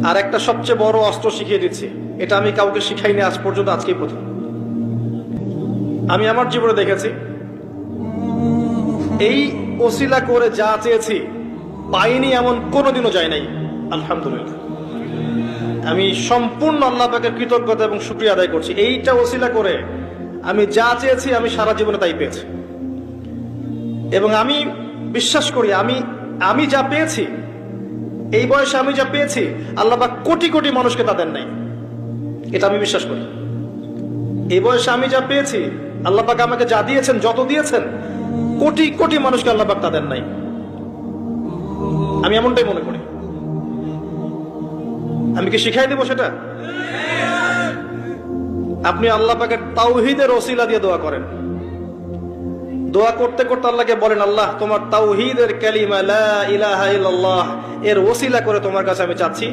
আর একটা সবচেয়ে বড় অস্ত্র শিখিয়ে দিচ্ছি, এটা আমি কাউকে শিখাইনি আজ পর্যন্ত, আজকেই প্রথম। আমি আমার জীবনে দেখেছি এই ওসিলা করে যা চেয়েছি পাইনি এমন কোনোদিনও যায় নাই। আলহামদুলিল্লাহ, আমি সম্পূর্ণ আল্লাহ পাকের কৃতজ্ঞতা এবং শুকরিয়া আদায় করছি। এইটা ওসিলা করে আমি যা চেয়েছি আমি সারা জীবনে তাই পেয়েছি। এবং আমি বিশ্বাস করি আমি যা পেয়েছি, এই বয়সে আমি যা পেয়েছি, আল্লাহ পাক কোটি কোটি মানুষকে তা দেন নাই, এটা আমি বিশ্বাস করি। এই বয়সে আমি যা পেয়েছি, আল্লাহ পাক আমাকে যা দিয়েছেন, যত দিয়েছেন, কোটি কোটি মানুষকে আল্লাহ পাক তা দেন নাই, আমি এমনটাই মনে করি। আমি কি শিখাই দেবো সেটা? আপনি আল্লাহ পাকের তাওহীদের ওসিলা দিয়ে দোয়া করেন। দোয়া করতে করতে আল্লাহকে বলেন, আল্লাহ তোমার তাওহীদের কালিমা লা ইলাহা ইল্লাল্লাহ এর ওসিলা করে তোমার কাছে আমি চাচ্ছি